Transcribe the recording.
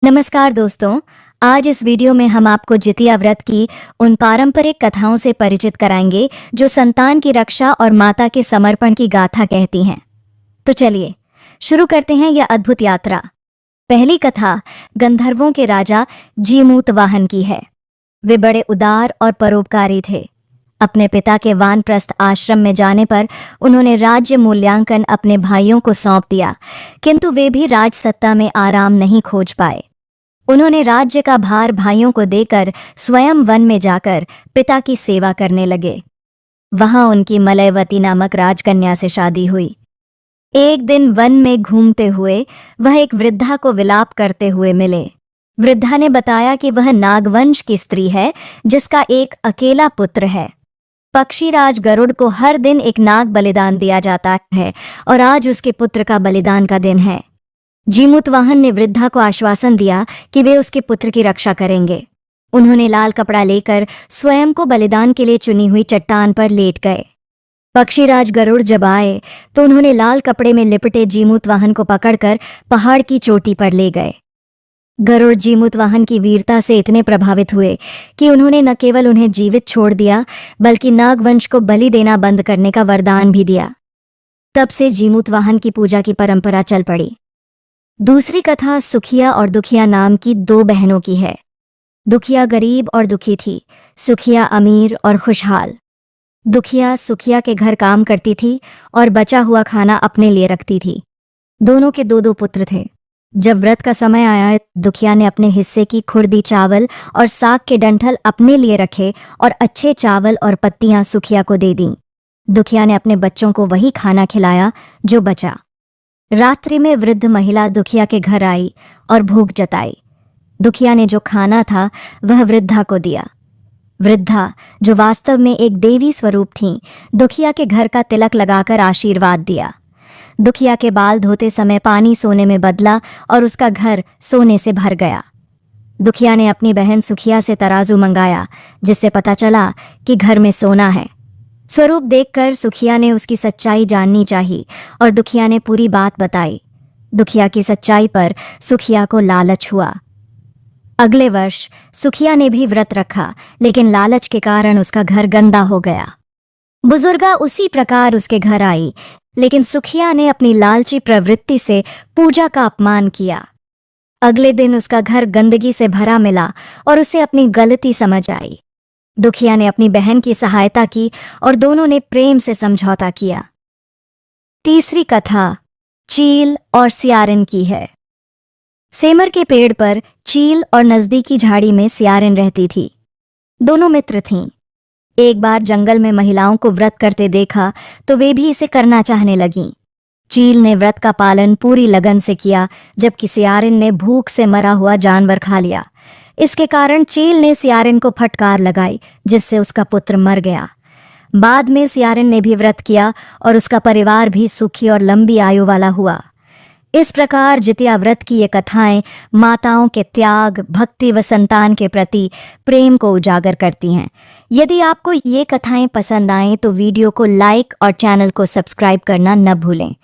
नमस्कार दोस्तों। आज इस वीडियो में हम आपको जितिया व्रत की उन पारंपरिक कथाओं से परिचित कराएंगे जो संतान की रक्षा और माता के समर्पण की गाथा कहती हैं। तो चलिए शुरू करते हैं यह अद्भुत यात्रा। पहली कथा गंधर्वों के राजा जीमूतवाहन की है। वे बड़े उदार और परोपकारी थे। अपने पिता के वानप्रस्थ आश्रम में जाने पर उन्होंने राज्य मूल्यांकन अपने भाइयों को सौंप दिया, किंतु वे भी राजसत्ता में आराम नहीं खोज पाए। उन्होंने राज्य का भार भाइयों को देकर स्वयं वन में जाकर पिता की सेवा करने लगे। वहां उनकी मलयवती नामक राजकन्या से शादी हुई। एक दिन वन में घूमते हुए वह एक वृद्धा को विलाप करते हुए मिले। वृद्धा ने बताया कि वह नागवंश की स्त्री है जिसका एक अकेला पुत्र है। पक्षीराज गरुड़ को हर दिन एक नाग बलिदान दिया जाता है और आज उसके पुत्र का बलिदान का दिन है। जीमूतवाहन ने वृद्धा को आश्वासन दिया कि वे उसके पुत्र की रक्षा करेंगे। उन्होंने लाल कपड़ा लेकर स्वयं को बलिदान के लिए चुनी हुई चट्टान पर लेट गए। पक्षीराज गरुड़ जब आए तो उन्होंने लाल कपड़े में लिपटे जीमूतवाहन को पकड़कर पहाड़ की चोटी पर ले गए। गरुड़ जीमूतवाहन की वीरता से इतने प्रभावित हुए कि उन्होंने न केवल उन्हें जीवित छोड़ दिया बल्कि नागवंश को बलि देना बंद करने का वरदान भी दिया। तब से जीमूतवाहन की पूजा की परंपरा चल पड़ी। दूसरी कथा सुखिया और दुखिया नाम की दो बहनों की है। दुखिया गरीब और दुखी थी, सुखिया अमीर और खुशहाल। दुखिया सुखिया के घर काम करती थी और बचा हुआ खाना अपने लिए रखती थी। दोनों के दो दो पुत्र थे। जब व्रत का समय आया, दुखिया ने अपने हिस्से की खुर्दी चावल और साग के डंठल अपने लिए रखे और अच्छे चावल और पत्तियां सुखिया को दे दीं। दुखिया ने अपने बच्चों को वही खाना खिलाया जो बचा। रात्रि में वृद्ध महिला दुखिया के घर आई और भूख जताई। दुखिया ने जो खाना था वह वृद्धा को दिया। वृद्धा, जो वास्तव में एक देवी स्वरूप थीं, दुखिया के घर का तिलक लगाकर आशीर्वाद दिया। दुखिया के बाल धोते समय पानी सोने में बदला और उसका घर सोने से भर गया। दुखिया ने अपनी बहन सुखिया से तराजू मंगाया, जिससे पता चला कि घर में सोना है। स्वरूप देखकर सुखिया ने उसकी सच्चाई जाननी चाहिए और दुखिया ने पूरी बात बताई। दुखिया की सच्चाई पर सुखिया को लालच हुआ। अगले वर्ष सुखिया ने भी व्रत रखा, लेकिन लालच के कारण उसका घर गंदा हो गया। बुजुर्गा उसी प्रकार उसके घर आई, लेकिन सुखिया ने अपनी लालची प्रवृत्ति से पूजा का अपमान किया। अगले दिन उसका घर गंदगी से भरा मिला और उसे अपनी गलती समझ आई। दुखिया ने अपनी बहन की सहायता की और दोनों ने प्रेम से समझौता किया। तीसरी कथा चील और सियारिन की है। सेमर के पेड़ पर चील और नजदीकी झाड़ी में सियारिन रहती थी। दोनों मित्र थीं। एक बार जंगल में महिलाओं को व्रत करते देखा तो वे भी इसे करना चाहने लगीं। चील ने व्रत का पालन पूरी लगन से किया, जबकि सियारिन ने भूख से मरा हुआ जानवर खा लिया। इसके कारण चील ने सियारिन को फटकार लगाई, जिससे उसका पुत्र मर गया। बाद में सियारिन ने भी व्रत किया और उसका परिवार भी सुखी और लंबी आयु वाला हुआ। इस प्रकार जितिया व्रत की ये कथाएं माताओं के त्याग, भक्ति व संतान के प्रति प्रेम को उजागर करती हैं। यदि आपको ये कथाएं पसंद आएं तो वीडियो को लाइक और चैनल को सब्सक्राइब करना न भूलें।